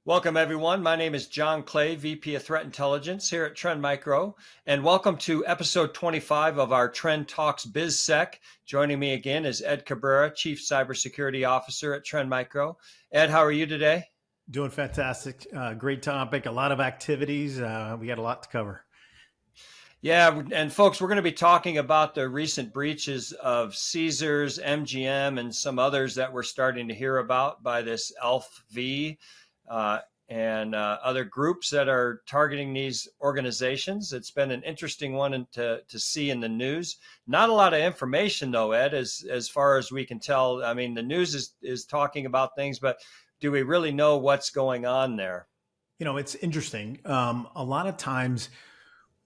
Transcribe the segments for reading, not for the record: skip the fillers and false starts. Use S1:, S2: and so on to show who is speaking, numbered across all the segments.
S1: Welcome, everyone. My name is Jon Clay, VP of Threat Intelligence here at Trend Micro, and welcome to episode 25 of our Trend Talks BizSec. Joining me again is Ed Cabrera, Chief Cybersecurity Officer at Trend Micro. Ed, how are you today?
S2: Doing fantastic. Great topic. A lot of activities. We got a lot to cover.
S1: Yeah, and folks, we're going to be talking about the recent breaches of Caesars, MGM, and some others that we're starting to hear about by this ELF-V. And other groups that are targeting these organizations. It's been an interesting one to see in the news. Not a lot of information, though, Ed, as far as we can tell. I mean, the news is talking about things, but do we really know what's going on there?
S2: You know, it's interesting. A lot of times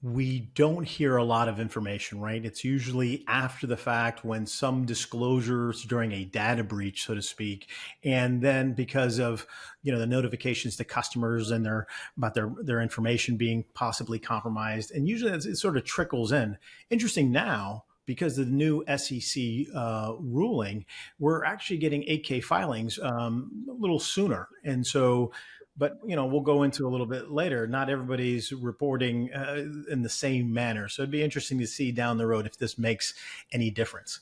S2: we don't hear a lot of information, right? It's usually after the fact when some disclosures during a data breach, so to speak, and then because of the notifications to customers and their information being possibly compromised, and usually it sort of trickles in. Interesting now. Because of the new SEC ruling, we're actually getting 8K filings a little sooner, and so. But we'll go into a little bit later. Not everybody's reporting in the same manner, so it'd be interesting to see down the road if this makes any difference.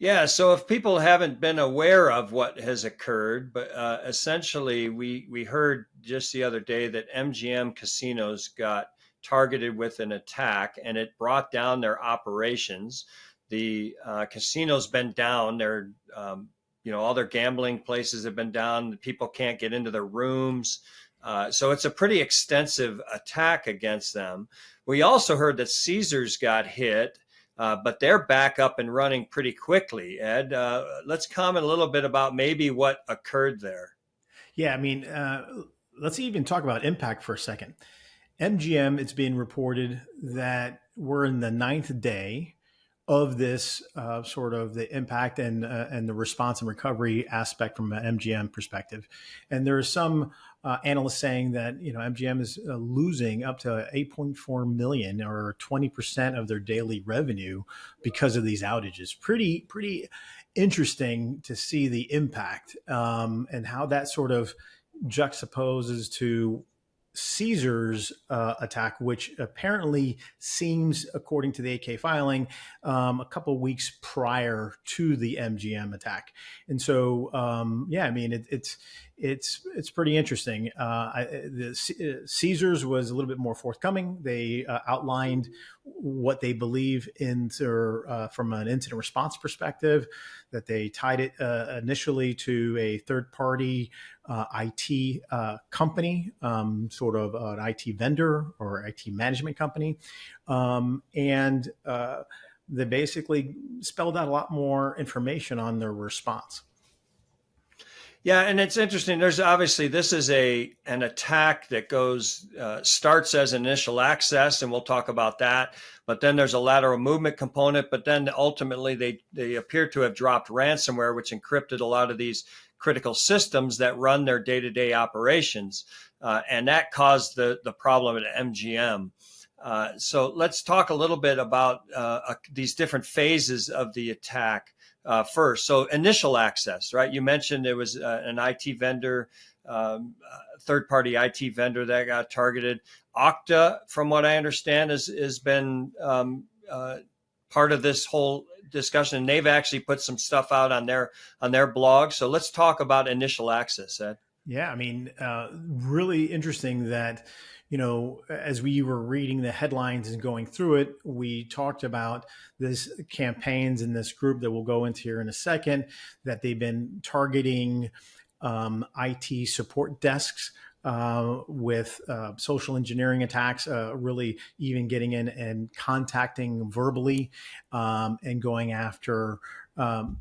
S1: Yeah, so if people haven't been aware of what has occurred, but essentially we heard just the other day that MGM casinos got targeted with an attack, and it brought down their operations. The casino's been down. All their gambling places have been down. People can't get into their rooms. So it's a pretty extensive attack against them. We also heard that Caesars got hit, but they're back up and running pretty quickly. Ed, let's comment a little bit about maybe what occurred there.
S2: Yeah, I mean, let's even talk about impact for a second. MGM, it's being reported that we're in the 9th day of this sort of the impact and the response and recovery aspect from an MGM perspective. And there are some analysts saying that MGM is losing up to 8.4 million or 20% of their daily revenue because of these outages. Pretty interesting to see the impact and how that sort of juxtaposes to Caesar's attack, which apparently seems, according to the 8K filing, a couple of weeks prior to the MGM attack. And so, I mean, it's pretty interesting. Caesar's was a little bit more forthcoming. They outlined what they believe in from an incident response perspective, that they tied it initially to a third-party IT company, sort of an IT vendor or IT management company. And they basically spelled out a lot more information on their response.
S1: Yeah, and it's interesting. There's obviously this is an attack that starts as initial access, and we'll talk about that. But then there's a lateral movement component. But then ultimately they appear to have dropped ransomware, which encrypted a lot of these critical systems that run their day-to-day operations, and that caused the problem at MGM. So let's talk a little bit about these different phases of the attack. First, so initial access, right? You mentioned it was an IT vendor, third-party IT vendor that got targeted. Okta, from what I understand, has been part of this whole discussion, and they've actually put some stuff out on their blog. So let's talk about initial access, Ed.
S2: Yeah, I mean, really interesting that. As we were reading the headlines and going through it, we talked about this campaigns in this group that we'll go into here in a second, that they've been targeting IT support desks with social engineering attacks, really even getting in and contacting verbally and going after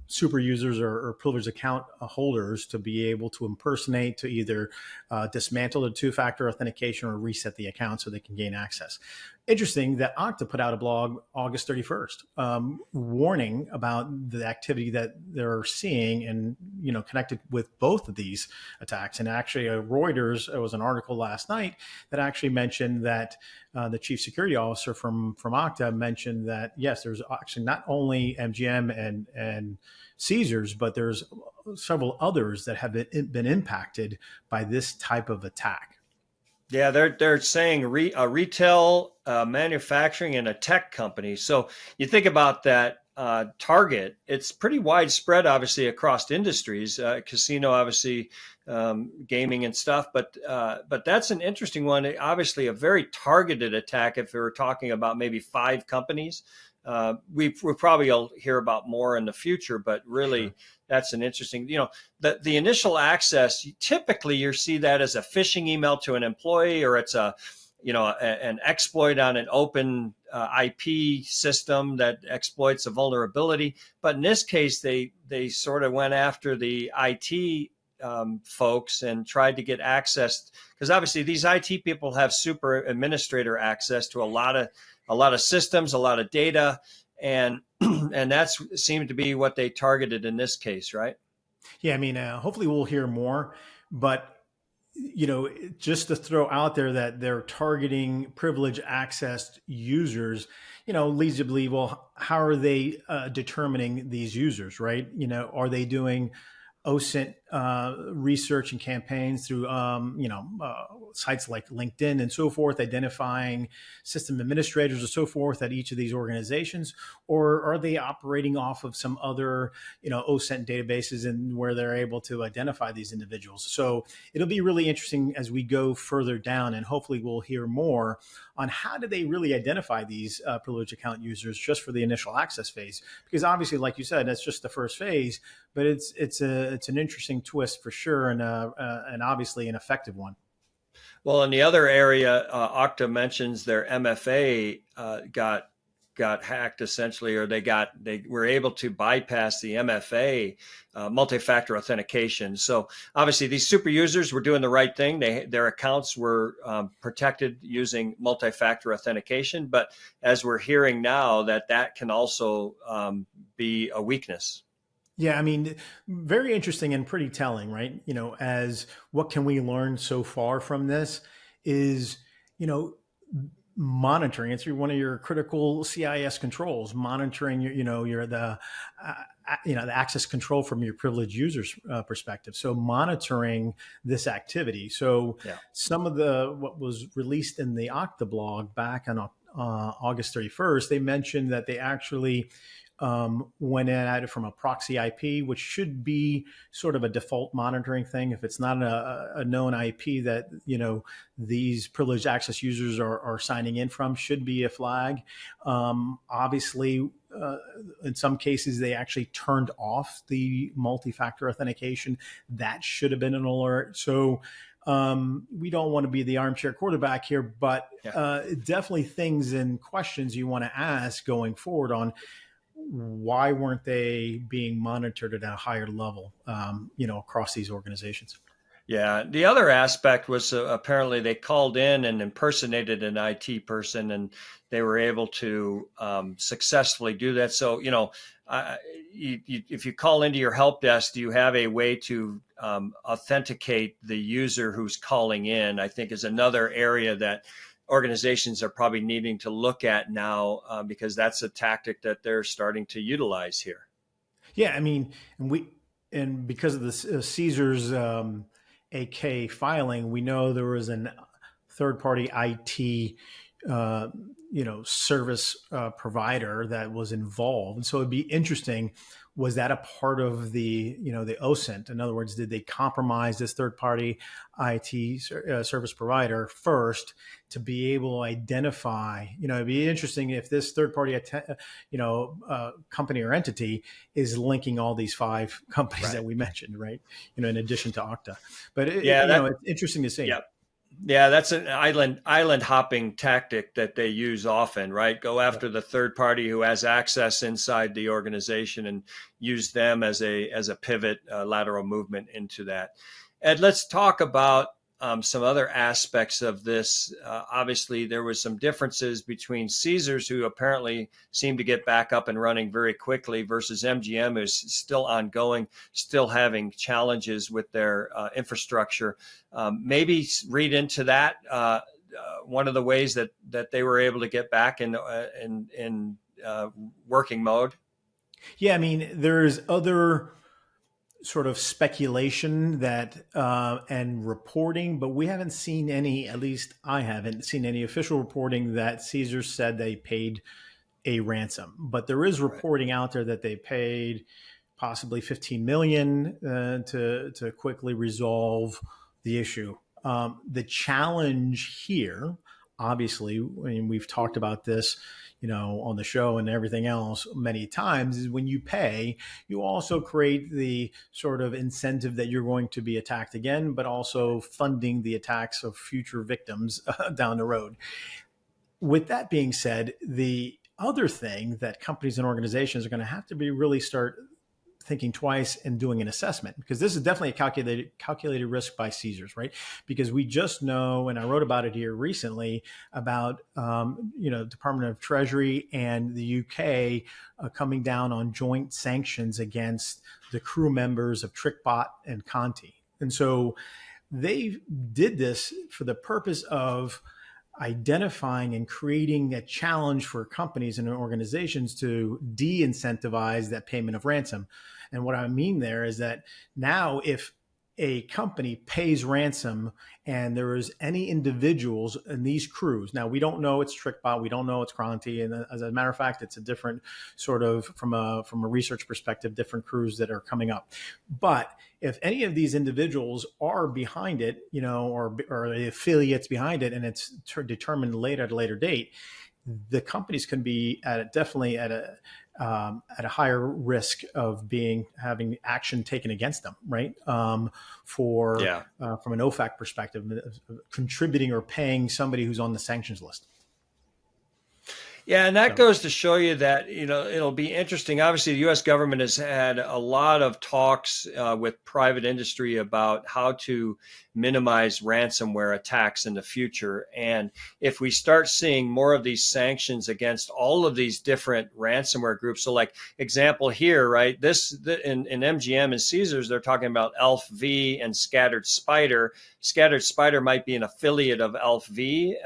S2: super users or privileged account holders to be able to impersonate, to either dismantle the two-factor authentication or reset the account so they can gain access. Interesting that Okta put out a blog August 31st, warning about the activity that they're seeing and, connected with both of these attacks. And actually, Reuters, it was an article last night that actually mentioned that the chief security officer from Okta mentioned that, yes, there's actually not only MGM and Caesars, but there's several others that have been impacted by this type of attack.
S1: Yeah, they're saying a retail, manufacturing, and a tech company. So you think about that target. It's pretty widespread, obviously, across industries. Casino, obviously, gaming and stuff. But that's an interesting one. Obviously, a very targeted attack. If we were talking about maybe 5 companies, we'll probably hear about more in the future. But really, sure, that's an interesting. The initial access. Typically, you see that as a phishing email to an employee, or it's an exploit on an open IP system that exploits a vulnerability. But in this case, they sort of went after the IT folks and tried to get access, because obviously these IT people have super administrator access to a lot of systems, a lot of data, and and that's seemed to be what they targeted in this case, right?
S2: Yeah, I mean, hopefully we'll hear more, but just to throw out there that they're targeting privileged accessed users, leads you to believe, well, how are they determining these users, right? Are they doing OSINT research and campaigns through sites like LinkedIn and so forth, identifying system administrators and so forth at each of these organizations, or are they operating off of some other OSINT databases and where they're able to identify these individuals? So it'll be really interesting as we go further down, and hopefully we'll hear more on how do they really identify these privileged account users just for the initial access phase, because obviously, like you said, that's just the first phase, but it's an interesting twist for sure, and obviously an effective one.
S1: Well, in the other area, Okta mentions their MFA got hacked essentially, or they were able to bypass the MFA, multi-factor authentication. So obviously these super users were doing the right thing. Their accounts were protected using multi-factor authentication. But as we're hearing now, that can also be a weakness.
S2: Yeah, I mean, very interesting and pretty telling, right? As what can we learn so far from this is, monitoring. It's one of your critical CIS controls, monitoring the access control from your privileged users perspective. So monitoring this activity. So yeah, some of what was released in the Okta blog back on August 31st, they mentioned that they actually went at it from a proxy IP, which should be sort of a default monitoring thing. If it's not a known IP that these privileged access users are signing in from, should be a flag. Obviously, in some cases, they actually turned off the multi-factor authentication. That should have been an alert. So we don't want to be the armchair quarterback here, but definitely things and questions you want to ask going forward on why weren't they being monitored at a higher level, across these organizations.
S1: Yeah. The other aspect was apparently they called in and impersonated an IT person, and they were able to successfully do that. So, if you call into your help desk, do you have a way to authenticate the user who's calling in? I think is another area that organizations are probably needing to look at now, because that's a tactic that they're starting to utilize here.
S2: Yeah, I mean, and because of the Caesar's AK filing, we know there was a third-party IT, service provider that was involved, and so it'd be interesting. Was that a part of the OSINT? In other words, did they compromise this third-party IT service provider first to be able to identify? It'd be interesting if this third-party company or entity is linking all these 5 companies that we mentioned, right? In addition to Okta. But it's interesting to see.
S1: Yeah. Yeah, that's an island hopping tactic that they use often, right? Go after the third party who has access inside the organization and use them as a pivot, lateral movement into that. Ed, let's talk about some other aspects of this. Obviously, there was some differences between Caesars, who apparently seemed to get back up and running very quickly, versus MGM, who's still ongoing, still having challenges with their infrastructure. Maybe read into that. One of the ways that they were able to get back in working mode.
S2: Yeah, I mean, there's other sort of speculation that and reporting, but we haven't seen any. At least I haven't seen any official reporting that Caesar said they paid a ransom. But there is reporting out there that they paid possibly 15 million to quickly resolve the issue. The challenge here, obviously, I mean, we've talked about this, on the show and everything else many times, is when you pay, you also create the sort of incentive that you're going to be attacked again, but also funding the attacks of future victims down the road. With that being said, the other thing that companies and organizations are going to have to be really start thinking twice and doing an assessment, because this is definitely a calculated risk by Caesars, right? Because we just know, and I wrote about it here recently, about Department of Treasury and the UK coming down on joint sanctions against the crew members of TrickBot and Conti. And so they did this for the purpose of identifying and creating a challenge for companies and organizations to de-incentivize that payment of ransom. And what I mean there is that now if a company pays ransom and there is any individuals in these crews, now we don't know it's TrickBot, we don't know it's Cronty, and as a matter of fact, it's a different sort of, from a research perspective, different crews that are coming up. But if any of these individuals are behind it, or the affiliates behind it, and it's determined later at a later date, the companies can be definitely at a higher risk of having action taken against them, right? From an OFAC perspective, contributing or paying somebody who's on the sanctions list.
S1: Yeah, and that goes to show you that, it'll be interesting. Obviously, the U.S. government has had a lot of talks with private industry about how to minimize ransomware attacks in the future. And if we start seeing more of these sanctions against all of these different ransomware groups, so like example here, right, in MGM and Caesars, they're talking about ELF-V and Scattered Spider. Scattered Spider might be an affiliate of ELF-V.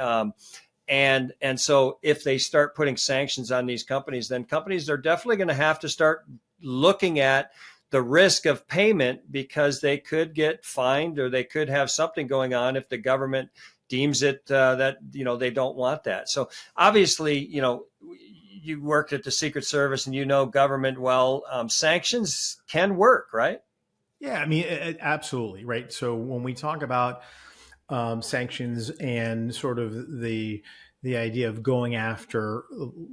S1: And so if they start putting sanctions on these companies, then companies are definitely going to have to start looking at the risk of payment, because they could get fined or they could have something going on if the government deems it that, they don't want that. So obviously, you worked at the Secret Service and government well. Sanctions can work, right?
S2: Yeah, I mean, absolutely, right? So when we talk about sanctions and sort of the idea of going after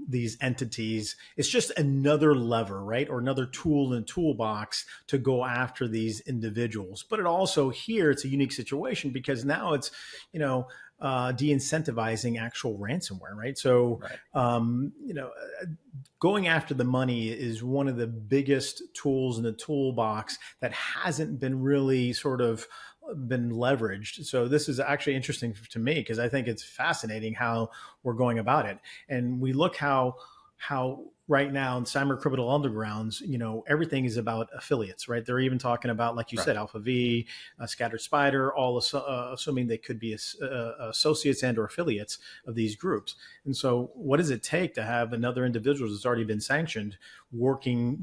S2: these entities, it's just another lever, right? Or another tool in the toolbox to go after these individuals. But it also, here, it's a unique situation because now it's, de-incentivizing actual ransomware, right? So, going after the money is one of the biggest tools in the toolbox that hasn't been really sort of been leveraged. So this is actually interesting to me because I think it's fascinating how we're going about it. And we look how right now in cyber criminal undergrounds, everything is about affiliates, right? They're even talking about, like you said, Alpha-V, Scattered Spider, all assuming they could be associates and or affiliates of these groups. And so what does it take to have another individual that's already been sanctioned working,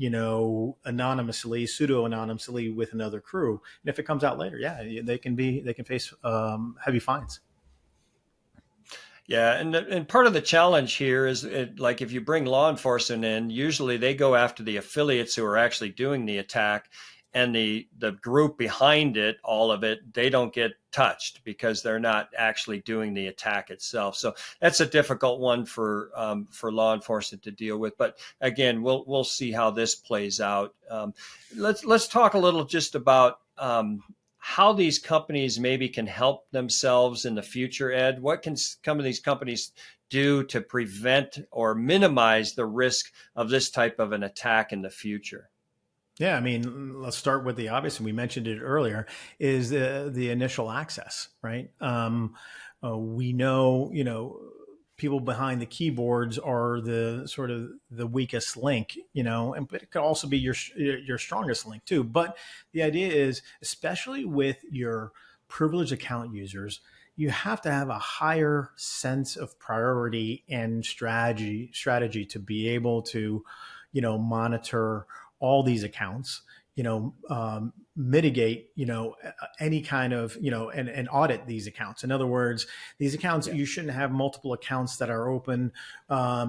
S2: anonymously, pseudo-anonymously with another crew? And if it comes out later, they can face heavy fines.
S1: Yeah, and part of the challenge here is like if you bring law enforcement in, usually they go after the affiliates who are actually doing the attack, and the group behind it, all of it, they don't get touched because they're not actually doing the attack itself. So that's a difficult one for law enforcement to deal with. But again, we'll see how this plays out. Let's talk a little just about how these companies maybe can help themselves in the future, Ed. What can some of these companies do to prevent or minimize the risk of this type of an attack in the future?
S2: Yeah, I mean, let's start with the obvious, and we mentioned it earlier, is the initial access, right? We know, people behind the keyboards are the sort of the weakest link, and but it could also be your strongest link too. But the idea is, especially with your privileged account users, you have to have a higher sense of priority and strategy to be able to, monitor all these accounts, mitigate, any kind of, and audit these accounts. In other words, these accounts, you shouldn't have multiple accounts that are open. A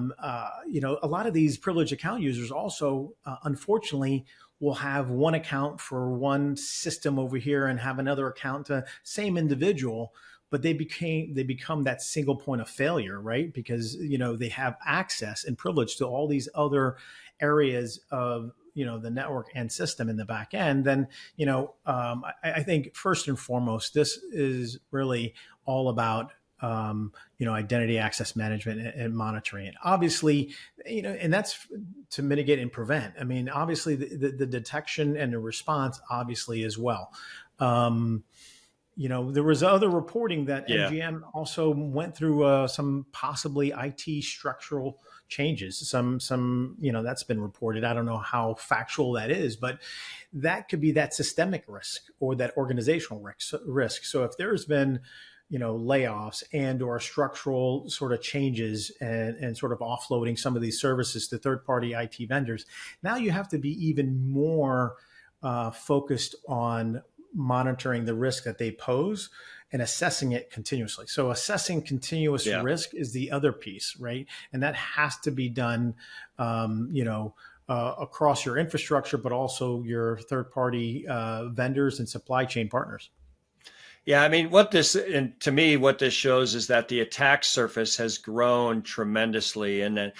S2: lot of these privileged account users also, unfortunately, will have one account for one system over here and have another account to same individual, but they become that single point of failure, right? Because they have access and privilege to all these other areas of the network and system in the back end. Then I think first and foremost, this is really all about identity access management and monitoring it. Obviously, and that's to mitigate and prevent. I mean, obviously the detection and the response, obviously as well. There was other reporting that MGM also went through some possibly IT structural changes. Some that's been reported. I don't know how factual that is, but that could be that systemic risk or that organizational risk. So if there's been layoffs and or structural sort of changes and sort of offloading some of these services to third-party IT vendors, now you have to be even more focused on monitoring the risk that they pose and assessing it continuously. So assessing continuous risk is the other piece, right? And that has to be done, across your infrastructure, but also your third-party vendors and supply chain partners.
S1: Yeah, I mean, to me, what this shows is that the attack surface has grown tremendously. And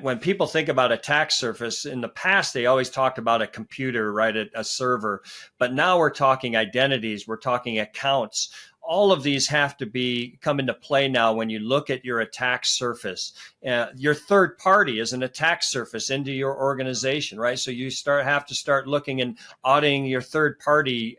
S1: when people think about attack surface, in the past, they always talked about a computer, right, a server. But now we're talking identities, we're talking accounts. All of these have to come into play now when you look at your attack surface. Your third party is an attack surface into your organization, right? So you have to start looking and auditing your third party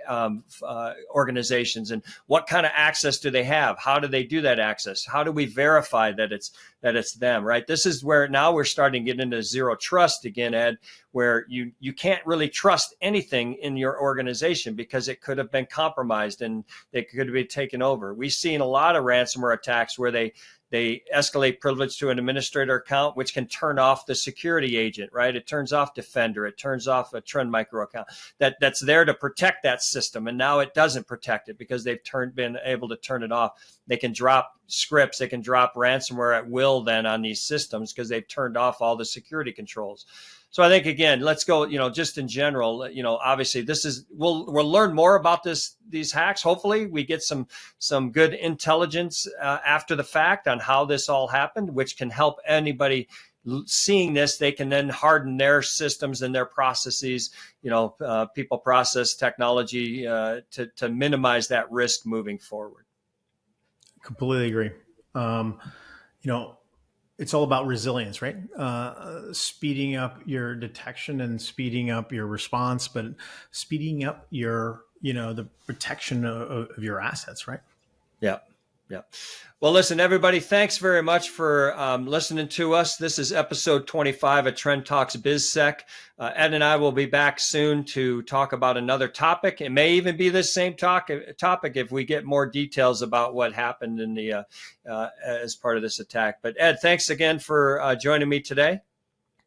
S1: organizations and what kind of access do they have? How do they do that access? How do we verify that it's them, right? This is where now we're starting to get into zero trust again, Ed, where you can't really trust anything in your organization because it could have been compromised and it could be taken over. We've seen a lot of ransomware attacks where they escalate privilege to an administrator account, which can turn off the security agent, right? It turns off Defender. It turns off a Trend Micro account that's there to protect that system. And now it doesn't protect it because they've been able to turn it off. They can drop scripts. They can drop ransomware at will then on these systems because they've turned off all the security controls. So I think, again, let's go, just in general, obviously we'll learn more about these hacks. Hopefully we get some good intelligence after the fact on how this all happened, which can help anybody seeing this. They can then harden their systems and their processes, people, process, technology to minimize that risk moving forward.
S2: Completely agree. It's all about resilience, right? Speeding up your detection and speeding up your response, but speeding up your, the protection of your assets, right?
S1: Yeah. Yeah. Well, listen, everybody, thanks very much for listening to us. This is episode 25 of Trend Talks BizSec. Ed and I will be back soon to talk about another topic. It may even be the same topic if we get more details about what happened in the as part of this attack. But Ed, thanks again for joining me today.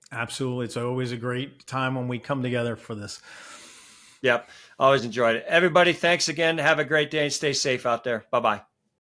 S2: Absolutely. It's always a great time when we come together for this.
S1: Yep. Always enjoyed it. Everybody, thanks again. Have a great day and stay safe out there. Bye-bye.